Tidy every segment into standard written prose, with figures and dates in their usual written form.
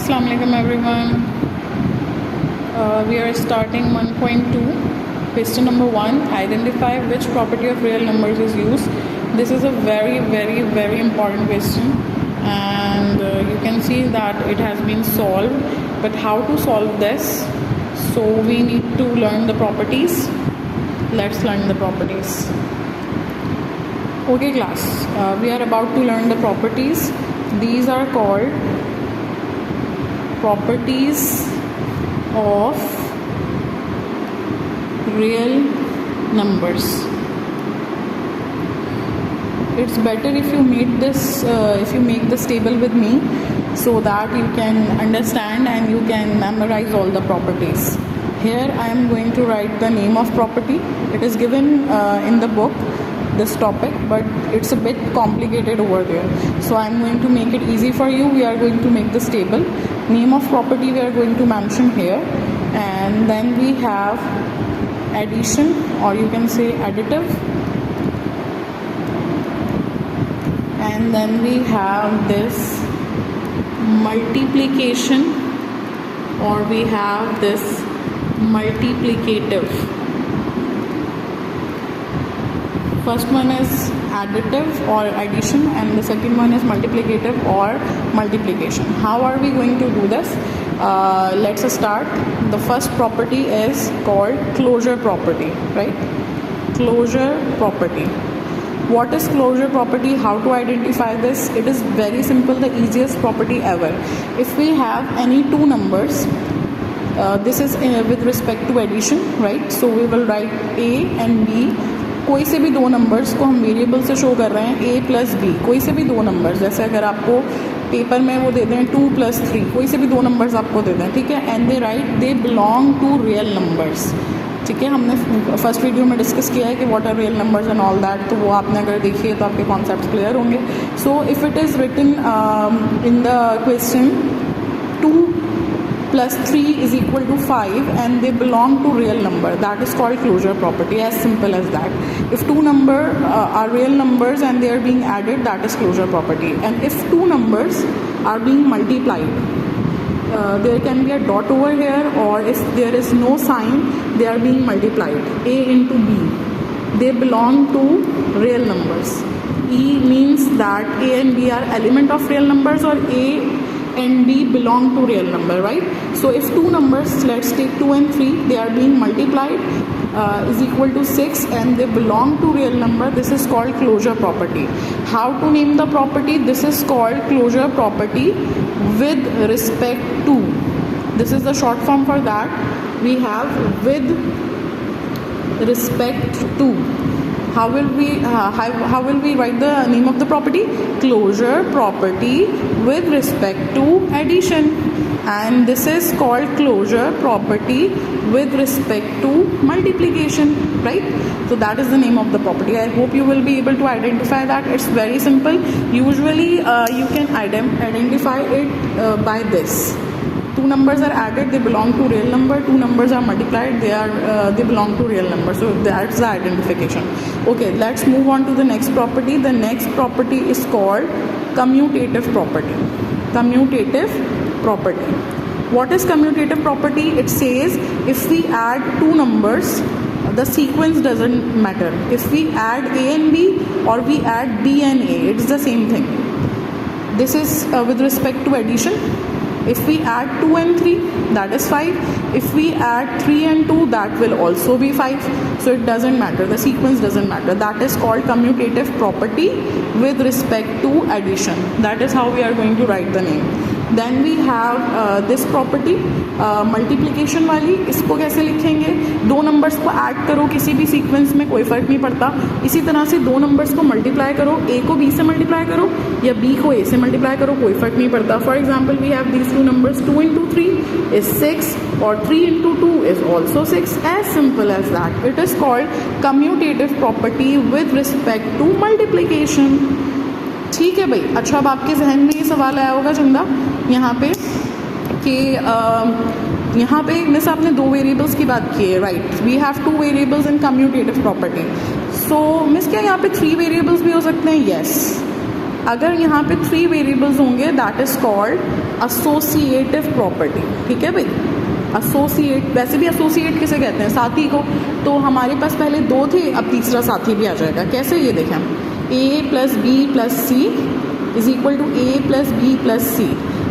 Assalamu alaikum everyone. We are starting 1.2. Question number 1. Identify which property of real numbers is used. This is a very important question, and you can see that it has been solved. But how to solve this? So we need to learn the properties. Let's learn the properties. Okay class, we are about to learn the properties. These are called properties of real numbers. It's better if you make this table with me, so that you can understand and you can memorize all the properties. Here I am going to write the name of property. It is given in the book, this topic, but it's a bit complicated over there, so I'm going to make it easy for you. We are going to make this table. Name of property we are going to mention here, and then we have addition, or you can say additive, and then we have this multiplication, or we have this multiplicative. First one is additive or addition, and the second one is multiplicative or multiplication. How are we going to do this? Let's start. The first property is called closure property, right? Closure property. What is closure property? How to identify this? It is very simple, the easiest property ever. If we have any two numbers, this is with respect to addition, right? So we will write A and B. कोई से भी दो numbers को हम variable से show कर रहे हैं, a प्लस बी. कोई से भी दो नंबर्स, जैसे अगर आपको पेपर में वो दे दें 2 + 3, कोई से भी दो नंबर्स आपको दे दें, ठीक है. And they right they belong to real numbers, ठीक है. हमने फर्स्ट वीडियो में डिस्कस किया है कि what are real numbers and all that, तो वो आपने अगर देखिए तो आपके कॉन्सेप्ट क्लियर होंगे. So if it is written in the question 2 + 3 = 5 and they belong to real number, that is called closure property. As simple as that. If two numbers are real numbers and they are being added, that is closure property. And if two numbers are being multiplied, there can be a dot over here, or if there is no sign, they are being multiplied. A into B, they belong to real numbers. E means that A and B are element of real numbers, or A and B belong to real number, right? So if two numbers, let's take 2 and 3, they are being multiplied, is equal to 6, and they belong to real number, this is called closure property. How to name the property? This is called closure property with respect to. This is the short form for that. We have with respect to. How will we write the name of the property? Closure property with respect to addition, and this is called closure property with respect to multiplication, right? So that is the name of the property. I hope you will be able to identify that. It's very simple. Usually you can identify it by this. Two numbers are added, they belong to real number. Two numbers are multiplied, they belong to real number. So that's the identification. Okay, let's move on to the next property. The next property is called commutative property. Commutative property. What is commutative property? It says if we add two numbers, the sequence doesn't matter. If we add A and B, or we add B and A, it's the same thing. This is with respect to addition. If we add 2 and 3, that is 5. If we add 3 and 2, that will also be 5. So it doesn't matter. The sequence doesn't matter. That is called commutative property with respect to addition. That is how we are going to write the name. Then we have this property, multiplication वाली. इसको कैसे लिखेंगे? दो numbers को add करो किसी भी sequence में, कोई फ़र्क नहीं पड़ता. इसी तरह से दो नंबर्स को मल्टीप्लाई करो, A को B से मल्टीप्लाई करो या B को A से मल्टीप्लाई करो, कोई फ़र्क नहीं पड़ता. For example we have these two numbers, 2 into 3 is 6, और 3 into 2 is also 6. As simple as that. It is called commutative property with respect to multiplication. ठीक है भाई. अच्छा, अब आपके जहन में ये सवाल आया होगा चंदा यहाँ पे कि यहाँ पे मिस आपने दो वेरिएबल्स की बात की है, right? We have two variables in commutative property. So miss क्या यहाँ पे 3 वेरिएबल्स भी हो सकते हैं? यस. अगर यहाँ पे 3 वेरिएबल्स होंगे that is called associative property. ठीक है भाई, एसोसिएट, वैसे भी एसोसिएट किसे कहते हैं, साथी को। तो हमारे पास पहले 2 थे, अब तीसरा साथी भी आ जाएगा। कैसे, ये देखें हम, a plus b plus c is equal to a plus b plus c.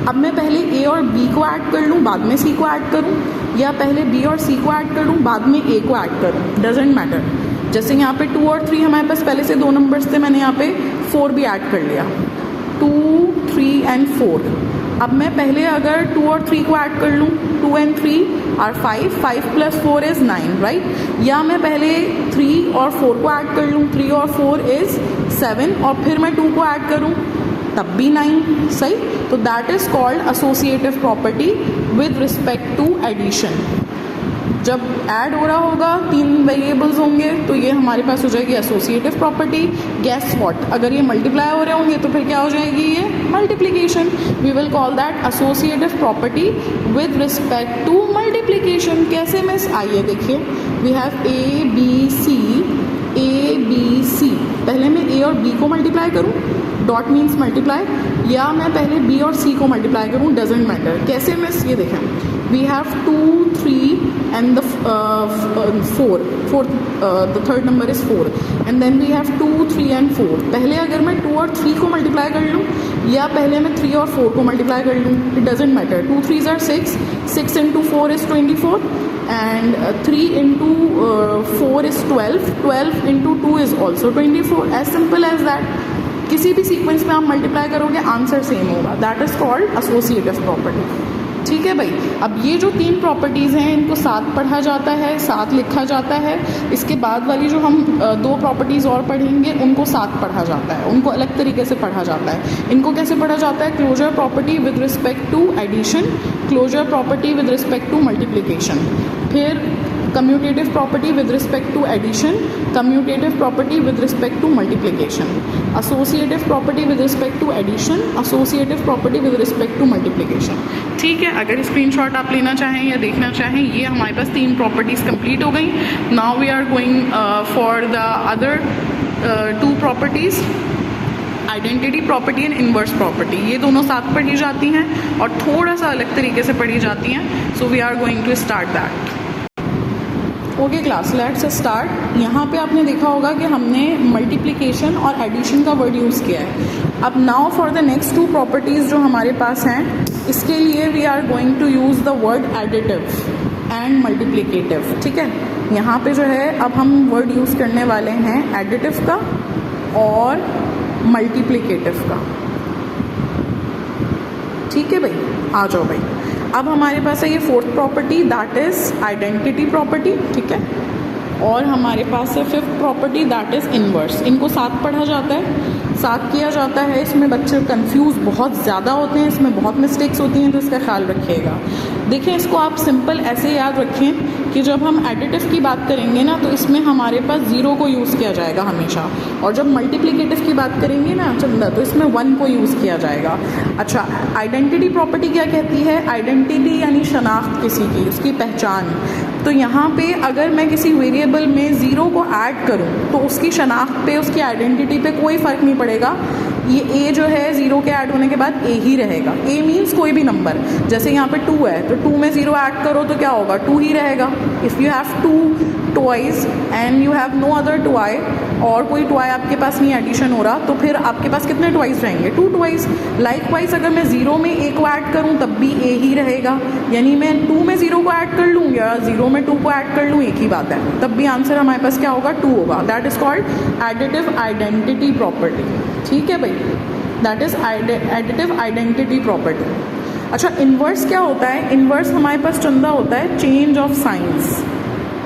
अब मैं पहले a और b को ऐड कर लूँ, बाद में c को ऐड करूँ, या पहले b और c को ऐड कर लूँ, बाद में a को ऐड करूँ, डजेंट मैटर। जैसे यहाँ पे 2 और 3 हमारे पास पहले से 2 नंबर्स थे, मैंने यहाँ पे 4 भी ऐड कर लिया, 2, 3 एंड 4। अब मैं पहले अगर 2 और 3 को ऐड कर लूँ, 2 and 3 are 5, 5 plus 4 is 9, right. या मैं पहले 3 और 4 को ऐड कर लूँ, 3 और 4 इज़ 7, और फिर मैं 2 को ऐड करूँ तब भी 9, सही। तो that is called associative property with respect to addition. जब ऐड हो रहा होगा, 3 वेरिएबल्स होंगे, तो ये हमारे पास हो जाएगी एसोसिएटिव प्रॉपर्टी। गेस व्हाट, अगर ये मल्टीप्लाई हो रहे होंगे तो फिर क्या हो जाएगी, ये multiplication. We will call that associative property with respect to multiplication. कैसे मिस, आइए देखिए, we have A B C. पहले मैं ए और बी को मल्टीप्लाई करूँ, डॉट मीन्स मल्टीप्लाई, या मैं पहले बी और सी को मल्टीप्लाई करूँ, डजेंट मैटर। कैसे मिस, ये देखें, we have 2, 3 and the 4, the third number is 4, and then we have 2, 3 and 4। पहले अगर मैं 2 और 3 को मल्टीप्लाई कर लूँ, या पहले मैं 3 और 4 को मल्टीप्लाई कर लूँ, it doesn't matter. 2 3s are 6, 6 into 4 is 24, and 3 into 4 is 12, 12 into 2 is also 24, as simple as that। किसी भी सीक्वेंस में आप मल्टीप्लाई करोगे, आंसर सेम होगा, that is called associative property. ठीक है भाई, अब ये जो 3 प्रॉपर्टीज़ हैं इनको साथ पढ़ा जाता है, साथ लिखा जाता है। इसके बाद वाली जो हम 2 प्रॉपर्टीज़ और पढ़ेंगे उनको साथ पढ़ा जाता है, उनको अलग तरीके से पढ़ा जाता है। इनको कैसे पढ़ा जाता है, closure property with respect to addition, closure property with respect to multiplication, फिर commutative property with respect to addition, commutative property with respect to multiplication, associative property with respect to addition, associative property with respect to multiplication. ठीक है, अगर screenshot आप लेना चाहें या देखना चाहें, ये हमारे पास 3 प्रॉपर्टीज़ कंप्लीट हो गई। Now we are going for the other 2 properties, identity property and inverse property. ये दोनों साथ पढ़ी जाती हैं और थोड़ा सा अलग तरीके से पढ़ी जाती हैं। So we are going to start that. Okay class, let's start. यहाँ पे आपने देखा होगा कि हमने मल्टीप्लिकेशन और एडिशन का वर्ड यूज़ किया है। अब now for the next 2 properties जो हमारे पास हैं, इसके लिए we are going to use the word additive and multiplicative. ठीक है, यहाँ पे जो है अब हम वर्ड यूज़ करने वाले हैं एडिटिव का और मल्टीप्लिकेटिव का। ठीक है भाई, आ जाओ भाई। अब हमारे पास है ये 4th property, that is identity property. ठीक है, और हमारे पास है 5th property, that is inverse. इनको साथ पढ़ा जाता है, साथ किया जाता है। इसमें बच्चे कंफ्यूज बहुत ज़्यादा होते हैं, इसमें बहुत मिस्टेक्स होती हैं, तो इसका ख्याल रखिएगा। देखें, इसको आप सिंपल ऐसे याद रखें कि जब हम एडिटिव की बात करेंगे ना, तो इसमें हमारे पास 0 को यूज़ किया जाएगा हमेशा, और जब मल्टीप्लिकेटिव की बात करेंगे ना चंदा, तो इसमें 1 को यूज़ किया जाएगा। अच्छा, आइडेंटिटी प्रॉपर्टी क्या कहती है, आइडेंटिटी यानी शनाख्त किसी की, उसकी पहचान। तो यहाँ पे अगर मैं किसी वेरिएबल में 0 को ऐड करूँ तो उसकी शनाख्त पे, उसकी आइडेंटिटी पे कोई फ़र्क नहीं पड़ेगा। ये a जो है 0 के ऐड होने के बाद a ही रहेगा। a मीन्स कोई भी नंबर, जैसे यहाँ पे 2 है तो 2 में 0 ऐड करो तो क्या होगा, 2 ही रहेगा। If you have 2 toys and you have no other toy, और कोई टॉय आपके पास नहीं एडिशन हो रहा, तो फिर आपके पास कितने टॉयज़ रहेंगे, 2 टॉयज़। लाइकवाइज अगर मैं 0 में a को ऐड करूँ तब भी a ही रहेगा, यानी मैं 2 में 0 को ऐड कर लूँ या 0 में 2 को ऐड कर लूँ, एक ही बात है, तब भी आंसर हमारे पास क्या होगा, 2 होगा। That is called additive identity property. ठीक है भाई, that is additive identity property. अच्छा, इन्वर्स क्या होता है, इन्वर्स हमारे पास चंदा होता है change of science,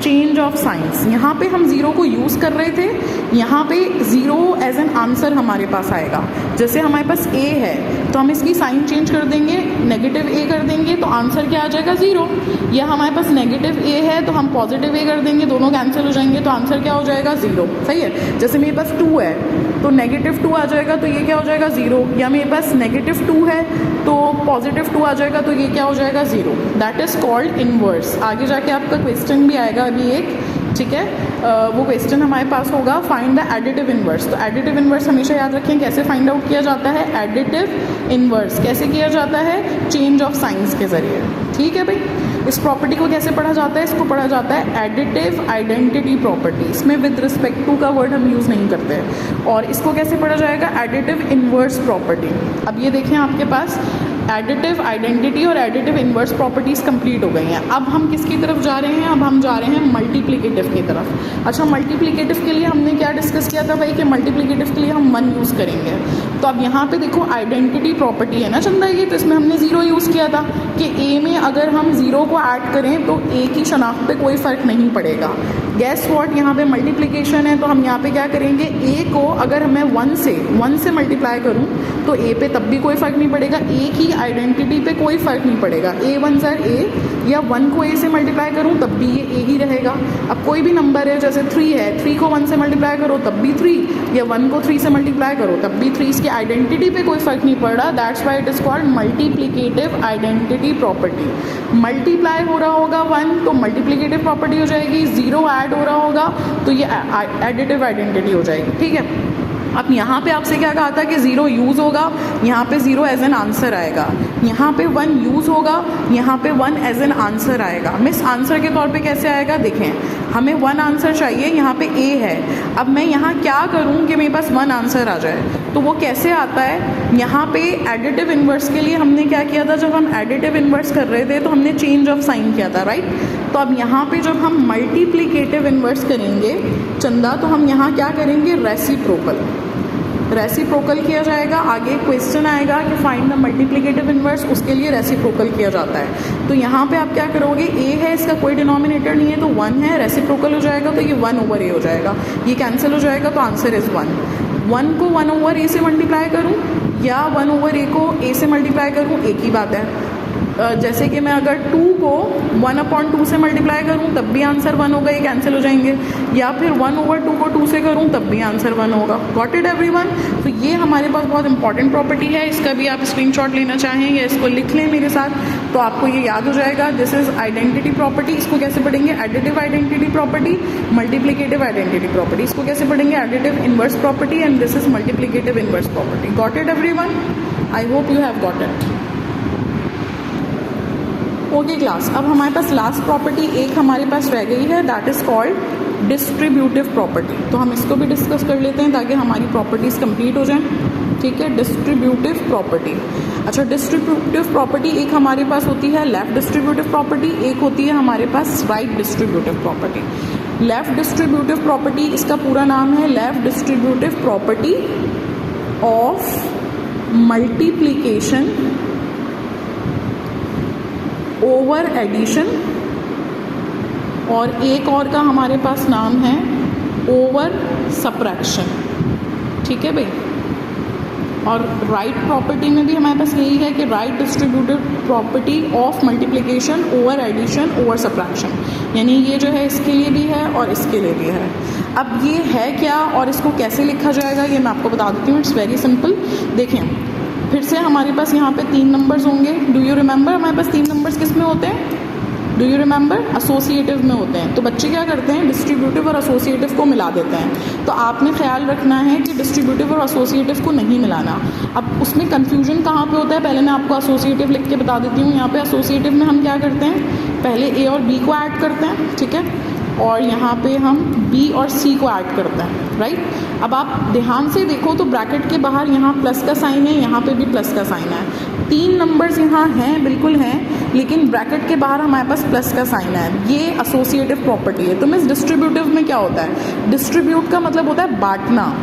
change of science. यहाँ पे हम 0 को यूज़ कर रहे थे, यहाँ पे 0 एज एन आंसर हमारे पास आएगा। जैसे हमारे पास a है तो हम इसकी साइन चेंज कर देंगे, नेगेटिव a कर देंगे तो आंसर क्या आ जाएगा, 0। या हमारे पास नेगेटिव a है तो हम पॉजिटिव a कर देंगे, दोनों कैंसिल हो जाएंगे तो आंसर क्या हो जाएगा, 0। सही है। जैसे मेरे पास 2 है तो नेगेटिव 2 आ जाएगा तो ये क्या हो जाएगा, 0। या मेरे पास नेगेटिव 2 है तो पॉजिटिव 2 आ जाएगा तो ये क्या हो जाएगा, 0। That is called inverse. आगे जाके आपका क्वेश्चन भी आएगा अभी एक ठीक है। वो क्वेश्चन हमारे पास होगा फाइंड द एडिटिव इन्वर्स। तो एडिटिव इन्वर्स हमेशा याद रखें कैसे फाइंड आउट किया जाता है। एडिटिव इन्वर्स कैसे किया जाता है, चेंज ऑफ साइंस के ज़रिए, ठीक है भाई। इस प्रॉपर्टी को कैसे पढ़ा जाता है, इसको पढ़ा जाता है एडिटिव आइडेंटिटी प्रॉपर्टी। इसमें विद रिस्पेक्ट टू का वर्ड हम यूज़ नहीं करते हैं। और इसको कैसे पढ़ा जाएगा, एडिटिव इन्वर्स प्रॉपर्टी। अब ये देखें आपके पास एडिटिव आइडेंटिटी और एडिटिव इन्वर्स प्रॉपर्टीज़ कंप्लीट हो गई हैं। अब हम किसकी तरफ जा रहे हैं, अब हम जा रहे हैं मल्टीप्लिकेटिव की तरफ। अच्छा, मल्टीप्लिकेटिव के लिए हमने क्या डिस्कस किया था भाई कि मल्टीप्लिकेटिव के लिए हम 1 यूज़ करेंगे। तो अब यहाँ पे देखो आइडेंटिटी प्रॉपर्टी है ना चंदा ये, तो इसमें हमने 0 यूज़ किया था कि ए में अगर हम 0 को ऐड करें तो ए की शनाख्त पे कोई फ़र्क नहीं पड़ेगा। गैस व्हाट, यहाँ पे मल्टीप्लिकेशन है तो हम यहाँ पे क्या करेंगे, ए को अगर मैं 1 से मल्टीप्लाई करूँ तो ए पे तब भी कोई फ़र्क नहीं पड़ेगा, ए की आइडेंटिटी पे कोई फ़र्क नहीं पड़ेगा। ए 1 ज़र ए, या 1 को ए से मल्टीप्लाई करूँ तब भी ये ए ही रहेगा। अब कोई भी नंबर है जैसे 3 है, 3 को 1 से मल्टीप्लाई करो तब भी 3, या 1 को 3 से मल्टीप्लाई करो तब भी 3, इसकी आइडेंटिटी पे कोई फ़र्क नहीं पड़ रहा। That's why it is called multiplicative identity property. Multiply हो रहा होगा 1 तो मल्टीप्लिकेटिव प्रॉपर्टी हो जाएगी, 0 ऐड हो रहा होगा तो ये एडिटिव आइडेंटिटी हो जाएगी, ठीक है। अब यहाँ पे आपसे क्या कहा था कि 0 यूज़ होगा, यहाँ पे 0 एज एन आंसर आएगा, यहाँ पे 1 यूज़ होगा, यहाँ पे 1 एज एन आंसर आएगा। मिस आंसर के तौर पे कैसे आएगा, देखें हमें 1 आंसर चाहिए, यहाँ पे ए है। अब मैं यहाँ क्या करूँ कि मेरे पास 1 आंसर आ जाए, तो वो कैसे आता है, यहाँ पे एडिटिव इन्वर्स के लिए हमने क्या किया था, जब हम एडिटिव इन्वर्स कर रहे थे तो हमने चेंज ऑफ साइन किया था, राइट। तो अब यहाँ पे जब हम मल्टीप्लिकेटिव इन्वर्स करेंगे चंदा, तो हम यहाँ क्या करेंगे, रेसिप्रोकल किया जाएगा। आगे क्वेश्चन आएगा कि फाइंड द मल्टीप्लिकेटिव इन्वर्स, उसके लिए रेसिप्रोकल किया जाता है। तो यहाँ पे आप क्या करोगे, ए है, इसका कोई डिनोमिनेटर नहीं है तो 1 है, रेसिप्रोकल हो जाएगा तो ये 1/a हो जाएगा, ये कैंसिल हो जाएगा तो आंसर इज़ 1। 1 को 1/a से मल्टीप्लाई करूँ या 1/a को a से मल्टीप्लाई करूँ, एक ही बात है। जैसे कि मैं अगर 2 को 1/2 से मल्टीप्लाई करूँ तब भी आंसर 1 होगा, ये कैंसिल हो जाएंगे, या फिर 1/2 को 2 से करूँ तब भी आंसर 1 होगा। Got it everyone. तो ये हमारे पास बहुत इंपॉर्टेंट प्रॉपर्टी है, इसका भी आप स्क्रीनशॉट लेना चाहें या इसको लिख लें मेरे साथ तो आपको ये याद हो जाएगा। दिस इज आइडेंटिटी प्रॉपर्टी, इसको कैसे पढ़ेंगे, additive identity property, multiplicative identity property, इसको कैसे पढ़ेंगे, additive inverse property, and this is multiplicative inverse property. Got it everyone, I hope you have got it. Okay class, अब हमारे पास लास्ट प्रॉपर्टी एक हमारे पास रह गई है, that is called distributive property. तो हम इसको भी डिस्कस कर लेते हैं ताकि हमारी प्रॉपर्टीज़ कंप्लीट हो जाएं, ठीक है। डिस्ट्रीब्यूटिव प्रॉपर्टी, अच्छा डिस्ट्रीब्यूटिव प्रॉपर्टी एक हमारे पास होती है लेफ्ट डिस्ट्रीब्यूटिव प्रॉपर्टी, एक होती है हमारे पास right distributive property. Left distributive property, इसका पूरा नाम है left distributive property of multiplication over addition, और एक और का हमारे पास नाम है ओवर सब्ट्रैक्शन, ठीक है भाई। और राइट प्रॉपर्टी में भी हमारे पास यही है कि right distributive property of multiplication over addition over subtraction, यानी ये जो है इसके लिए भी है और इसके लिए भी है। अब ये है क्या और इसको कैसे लिखा जाएगा ये मैं आपको बता देती हूँ। It's very simple. देखें फिर से हमारे पास यहाँ पे 3 नंबर्स होंगे। डू यू रिमेंबर हमारे पास 3 नंबर्स किस में होते हैं, डू यू रिमेंबर, एसोसिएटिव में होते हैं। तो बच्चे क्या करते हैं, डिस्ट्रीब्यूटिव और एसोसिएटिव को मिला देते हैं। तो आपने ख्याल रखना है कि डिस्ट्रीब्यूटिव और एसोसिएटिव को नहीं मिलाना। अब उसमें कन्फ्यूजन कहाँ पे होता है, पहले मैं आपको एसोसिएटिव लिख के बता देती हूँ। यहाँ पे एसोसिएटिव में हम क्या करते हैं, पहले ए और बी को ऐड करते हैं, ठीक है, और यहाँ पे हम बी और सी को ऐड करते हैं, राइट। अब आप ध्यान से देखो तो ब्रैकेट के बाहर यहाँ प्लस का साइन है, यहाँ पे भी प्लस का साइन है। 3 नंबर्स यहाँ हैं, बिल्कुल हैं, लेकिन ब्रैकेट के बाहर हमारे पास प्लस का साइन है। ये एसोसिएटिव प्रॉपर्टी है। तो मीन्स डिस्ट्रीब्यूटिव में क्या होता है, डिस्ट्रीब्यूट का मतलब होता है बांटना।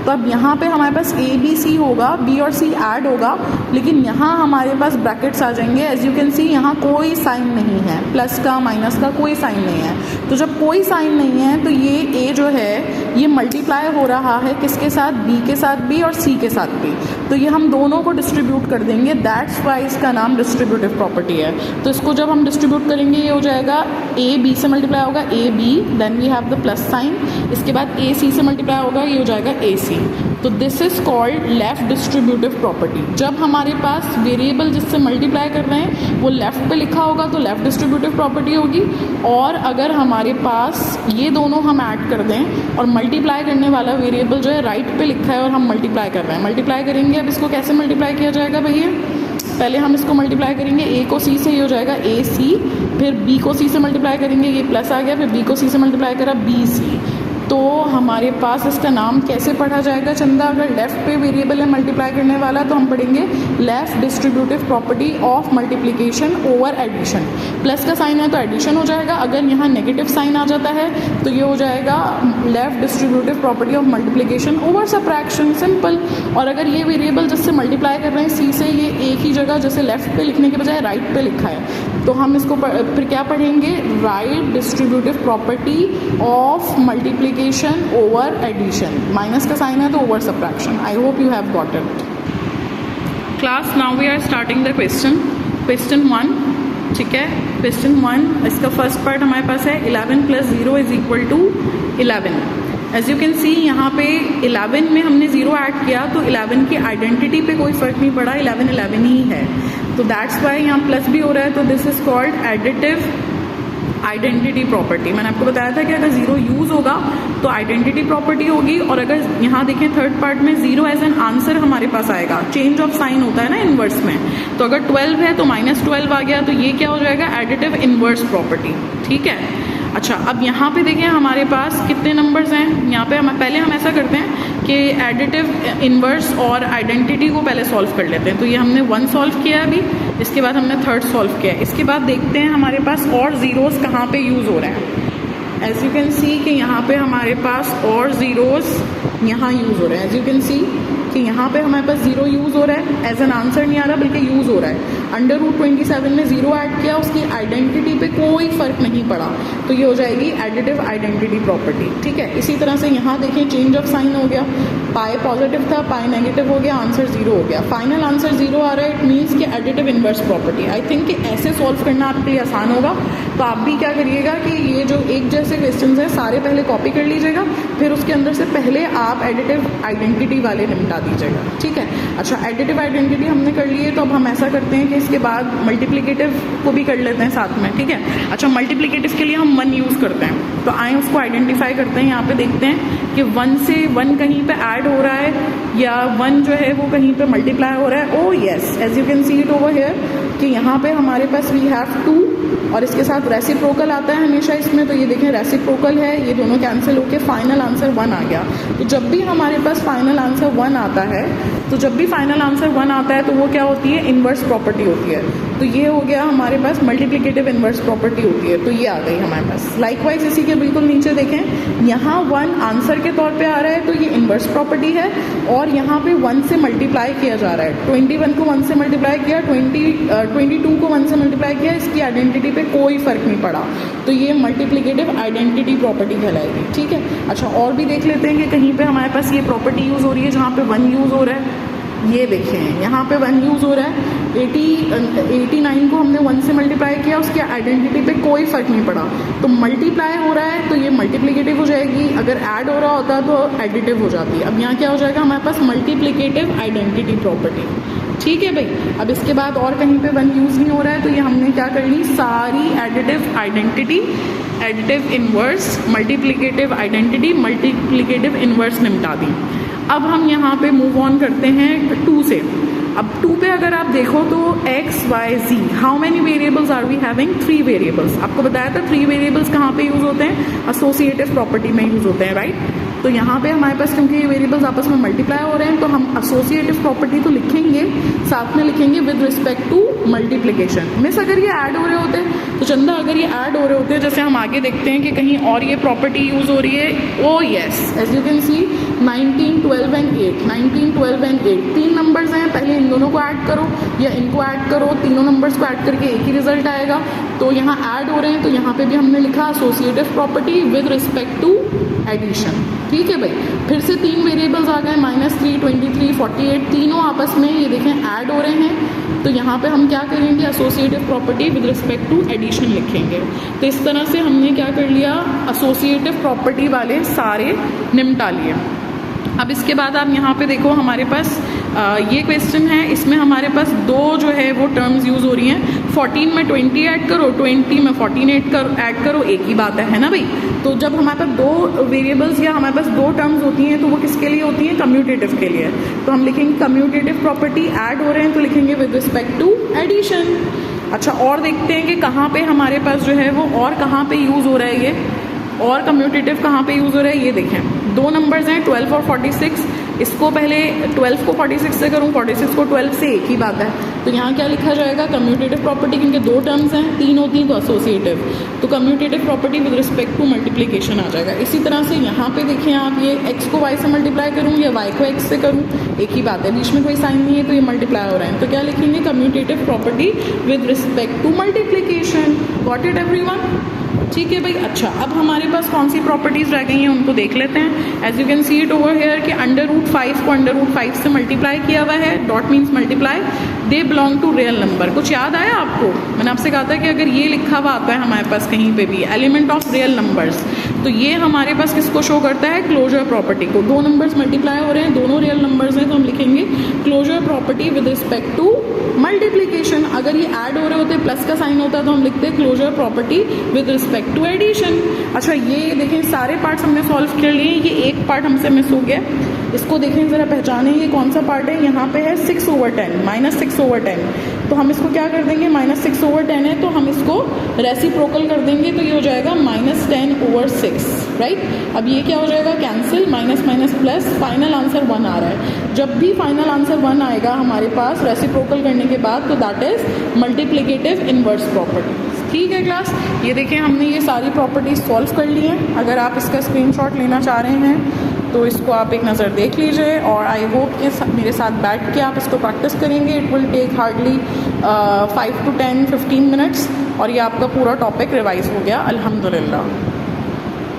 तो अब यहाँ पे हमारे पास ए बी सी होगा, बी और सी ऐड होगा, लेकिन यहाँ हमारे पास ब्रैकेट्स आ जाएंगे। एज यू कैन सी यहाँ कोई साइन नहीं है, प्लस का माइनस का कोई साइन नहीं है। तो जब कोई साइन नहीं है तो ये ए जो है ये मल्टीप्लाई हो रहा है किसके साथ, बी के साथ भी और सी के साथ भी। तो ये हम दोनों को डिस्ट्रीब्यूट कर देंगे, दैट्स वाई इसका नाम डिस्ट्रीब्यूटिव प्रॉपर्टी है। तो इसको जब हम डिस्ट्रीब्यूट करेंगे ये हो जाएगा ए बी से मल्टीप्लाई होगा a b, then we have the plus sign, इसके बाद ए सी से मल्टीप्लाई होगा ये हो जाएगा ए सी। सी। तो this is called left distributive property. जब हमारे पास वेरिएबल जिससे मल्टीप्लाई कर रहे हैं वो लेफ्ट पे लिखा होगा तो लेफ्ट डिस्ट्रीब्यूटिव प्रॉपर्टी होगी, और अगर हमारे पास ये दोनों हम ऐड कर दें और मल्टीप्लाई करने वाला वेरिएबल जो है राइट पे लिखा है और हम मल्टीप्लाई कर रहे हैं, मल्टीप्लाई करेंगे। अब इसको कैसे मल्टीप्लाई किया जाएगा भैया? पहले हम इसको मल्टीप्लाई करेंगे, ए को सी से ये हो जाएगा ए सी, फिर बी को सी से मल्टीप्लाई करेंगे, ये प्लस आ गया, फिर बी को सी से मल्टीप्लाई करा बी सी। तो हमारे पास इसका नाम कैसे पढ़ा जाएगा चंदा? अगर लेफ्ट पे वेरिएबल है मल्टीप्लाई करने वाला तो हम पढ़ेंगे left distributive property of multiplication over addition. Plus का साइन है तो एडिशन हो जाएगा, अगर यहाँ नेगेटिव साइन आ जाता है तो ये हो जाएगा left distributive property of multiplication over subtraction, simple. और अगर ये वेरिएबल जिससे मल्टीप्लाई कर रहे हैं सी से, ये एक ही जगह जैसे लेफ्ट पे लिखने के बजाय राइट पे लिखा है, तो हम इसको फिर क्या पढ़ेंगे? Right distributive property of multiplication over addition. Minus का साइन है तो over subtraction. I hope you have got it. Class now we are starting the question 1, ठीक है। क्वेश्चन 1 इसका फर्स्ट पार्ट हमारे पास है 11 + 0 = 11। एज यू कैन सी यहाँ पे 11 में हमने 0 ऐड किया तो 11 की आइडेंटिटी पे कोई फर्क नहीं पड़ा, 11 11 ही है, तो दैट्स वाई यहाँ प्लस भी हो रहा है। तो this is called additive identity property. मैंने आपको बताया था कि अगर 0 यूज होगा तो आइडेंटिटी प्रॉपर्टी होगी, और अगर यहाँ देखें थर्ड पार्ट में 0 एज एन आंसर हमारे पास आएगा, चेंज ऑफ साइन होता है ना इनवर्स में, तो अगर 12 है तो -12 आ गया, तो ये क्या हो जाएगा? एडिटिव इनवर्स प्रॉपर्टी, ठीक है। अच्छा, अब यहाँ पे देखें हमारे पास कितने नंबर्स हैं। यहाँ पे पहले हम ऐसा करते हैं कि एडिटिव इनवर्स और आइडेंटिटी को पहले सॉल्व कर लेते हैं। तो ये हमने 1 सॉल्व किया अभी, इसके बाद हमने 3rd सॉल्व किया। इसके बाद देखते हैं हमारे पास और ज़ीरोज़ कहाँ पे यूज़ हो रहे हैं। एज यू कैन सी कि यहाँ पे हमारे पास और ज़ीरोज़ यहाँ यूज़ हो रहे हैं। एज यू कैन सी कि यहाँ पे हमारे पास 0 यूज़ हो रहा है, एज एन आंसर नहीं आ रहा बल्कि यूज़ हो रहा है। √27 में 0 ऐड किया, उसकी आइडेंटिटी पे कोई फ़र्क नहीं पड़ा, तो ये हो जाएगी एडिटिव आइडेंटिटी प्रॉपर्टी, ठीक है। इसी तरह से यहाँ देखिए चेंज ऑफ साइन हो गया, पाई पॉजिटिव था पाई नेगेटिव हो गया, आंसर 0 हो गया, फाइनल आंसर 0 आ रहा है। इट मीन्स कि additive inverse property. I think कि ऐसे सॉल्व करना आपके लिए आसान होगा, तो आप भी क्या करिएगा कि ये जो एक जैसे क्वेश्चन हैं सारे पहले कॉपी कर लीजिएगा, फिर उसके अंदर से पहले आप एडिटिव आइडेंटिटी वाले निपटा दीजिएगा, ठीक है। अच्छा, एडिटिव आइडेंटिटी हमने कर ली है, तो अब हम ऐसा करते हैं कि इसके बाद मल्टीप्लिकेटिव को भी कर लेते हैं साथ में, ठीक है। अच्छा, मल्टीप्लिकेटिव के लिए हम 1 यूज़ करते हैं, तो आए उसको आइडेंटिफाई करते हैं। यहाँ पे देखते हैं कि 1 से 1 कहीं पे ऐड हो रहा है या 1 जो है वो कहीं पे मल्टीप्लाई हो रहा है। Oh yes, as you can see it over here कि यहाँ पे हमारे पास वी हैव 2 और इसके साथ रेसिप्रोकल आता है हमेशा इसमें, तो ये देखें रेसिप्रोकल है, ये दोनों कैंसिल होके फाइनल आंसर 1 आ गया। तो जब भी हमारे पास फाइनल आंसर 1 आता है, तो जब भी फाइनल आंसर 1 आता है तो वो क्या होती है? इनवर्स प्रॉपर्टी होती है। तो ये हो गया हमारे पास मल्टीप्लिकेटिव इनवर्स प्रॉपर्टी होती है, तो ये आ गई हमारे पास। लाइकवाइज इसी के बिल्कुल नीचे देखें, यहाँ 1 आंसर के तौर पे आ रहा है, तो ये इनवर्स प्रॉपर्टी है, और यहाँ पे 1 से मल्टीप्लाई किया जा रहा है। 21 को 1 से मल्टीप्लाई किया, 22 को 1 से मल्टीप्लाई किया, इसकी आइडेंटिटी पे कोई फर्क नहीं पड़ा, तो ये मल्टीप्लिकेटिव आइडेंटिटी प्रॉपर्टी कहलाएगी, ठीक है। अच्छा, और भी देख लेते हैं कि कहीं पे हमारे पास ये प्रॉपर्टी यूज़ हो रही है जहाँ पे 1 यूज़ हो रहा है। ये देखें यहाँ पे 1 यूज़ हो रहा है, 89 को हमने 1 से मल्टीप्लाई किया, उसकी आइडेंटिटी पे कोई फर्क नहीं पड़ा, तो मल्टीप्लाई हो रहा है तो ये मल्टीप्लिकेटिव हो जाएगी, अगर ऐड हो रहा होता तो एडिटिव हो जाती है। अब यहाँ क्या हो जाएगा हमारे पास? मल्टीप्लिकेटिव आइडेंटिटी प्रॉपर्टी, ठीक है भाई। अब इसके बाद और कहीं पे 1 यूज़ नहीं हो रहा है, तो ये हमने क्या कर ली? सारी additive identity, additive inverse, multiplicative identity, multiplicative inverse निपटा दी। अब हम यहाँ पे मूव ऑन करते हैं 2 से। अब 2 पे अगर आप देखो तो x, y, z, how many variables are we having? 3 variables. आपको बताया था 3 वेरिएबल्स कहाँ पे यूज़ होते हैं? एसोसिएटिव प्रॉपर्टी में यूज़ होते हैं, राइट। तो यहाँ पे हमारे पास क्योंकि ये वेरिएबल्स आपस में मल्टीप्लाई हो रहे हैं, तो हम एसोसिएटिव प्रॉपर्टी तो लिखेंगे, साथ में लिखेंगे विद रिस्पेक्ट टू मल्टीप्लिकेशन। मिस अगर ये ऐड हो रहे होते, तो चंदा अगर ये ऐड हो रहे होते, जैसे हम आगे देखते हैं कि कहीं और ये प्रॉपर्टी यूज़ हो रही है। Oh yes, as you can see 19, 12 and 8, 19, 12 and 8 3 numbers हैं, पहले इन दोनों को ऐड करो या इनको ऐड करो, तीनों नंबर्स को ऐड करके एक ही रिजल्ट आएगा। तो यहाँ ऐड हो रहे हैं, तो यहाँ पे भी हमने लिखा associative property with respect to addition, ठीक है भाई। फिर से 3 वेरिएबल्स आ गए, -3, 23, 48, तीनों आपस में ये देखें ऐड हो रहे हैं, तो यहाँ पे हम क्या करेंगे? Associative property with respect to addition लिखेंगे। तो इस तरह से हमने क्या कर लिया? एसोसिएटिव प्रॉपर्टी वाले सारे निपटा लिए। अब इसके बाद आप यहाँ पे देखो हमारे पास ये क्वेश्चन है, इसमें हमारे पास दो जो है वो टर्म्स यूज़ हो रही हैं। 14 में 20 ऐड करो, 20 में 14 ऐड करो, एक ही बात है ना भाई। तो जब हमारे पास दो वेरिएबल्स या हमारे पास दो टर्म्स होती हैं तो वो किसके लिए होती हैं? कम्यूटेटिव के लिए। तो हम लिखेंगे कम्यूटेटिव प्रॉपर्टी ऐड हो रहे हैं तो लिखेंगे विद रिस्पेक्ट टू एडिशन। अच्छा, और देखते हैं कि कहाँ पे हमारे पास जो है वो और कहाँ पे यूज़ हो रहा है ये, और कम्यूटेटिव कहाँ पे यूज़ हो रहा है ये देखें। दो नंबर्स हैं 12 और 46, इसको पहले 12 को 46 से करूँ, 46 को 12 से, एक ही बात है। तो यहाँ क्या लिखा जाएगा? कम्यूटेटिव प्रॉपर्टी, क्योंकि दो टर्म्स हैं, तीन होती हैं तो एसोसिएटिव, तो commutative property with respect to multiplication आ जाएगा। इसी तरह से यहाँ पे देखें आप, ये x को y से मल्टीप्लाई करूँ या y को x से करूँ, एक ही बात है, बीच में कोई साइन नहीं है तो ये मल्टीप्लाई हो रहा है। तो क्या लिखेंगे? Commutative property with respect to multiplication. Got it everyone? ठीक है भाई। अच्छा, अब हमारे पास कौन सी प्रॉपर्टीज रह गई हैं उनको देख लेते हैं। As you can see it over here कि √5 को √5 से मल्टीप्लाई किया हुआ है, dot means multiply, they belong to real number. कुछ याद आया आपको? मैंने आपसे कहा था कि अगर ये लिखा हुआ आता है हमारे पास कहीं पे भी एलिमेंट ऑफ रियल नंबर्स, तो ये हमारे पास किसको शो करता है? क्लोजर प्रॉपर्टी को। दो नंबर्स मल्टीप्लाई हो रहे हैं, दोनों रियल नंबर्स हैं, तो हम लिखेंगे closure property with respect to multiplication. अगर ये ऐड हो रहे होते, प्लस का साइन होता, तो हम लिखते हैं closure property with respect to addition. अच्छा, ये देखें सारे पार्ट्स हमने सॉल्व कर लिए, ये एक पार्ट हमसे मिस हो गया, इसको देखें ज़रा पहचानें, ये कौन सा पार्ट है? यहाँ पे है 6/10, -6/10। तो हम इसको क्या कर देंगे? -6/10 है तो हम इसको रेसिप्रोकल कर देंगे, तो ये हो जाएगा -10/6, राइट। अब ये क्या हो जाएगा? Cancel, minus minus plus, final answer 1 आ रहा है। जब भी फाइनल आंसर 1 आएगा हमारे पास रेसिप्रोकल करने के बाद, तो that is multiplicative inverse property. ठीक है क्लास, ये देखें हमने ये सारी प्रॉपर्टीज सॉल्व कर ली हैं। अगर आप इसका स्क्रीनशॉट लेना चाह रहे हैं तो इसको आप एक नज़र देख लीजिए, और आई होप कि मेरे साथ बैठ के आप इसको प्रैक्टिस करेंगे। It will take hardly 5 to 10-15 minutes, और ये आपका पूरा टॉपिक रिवाइज हो गया अल्हम्दुलिल्लाह।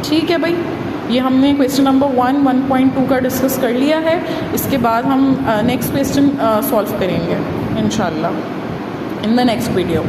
ठीक है भाई, ये हमने क्वेश्चन नंबर 1.2 का डिस्कस कर लिया है। इसके बाद हम नेक्स्ट क्वेश्चन सॉल्व करेंगे इंशाल्लाह इन द नेक्स्ट वीडियो।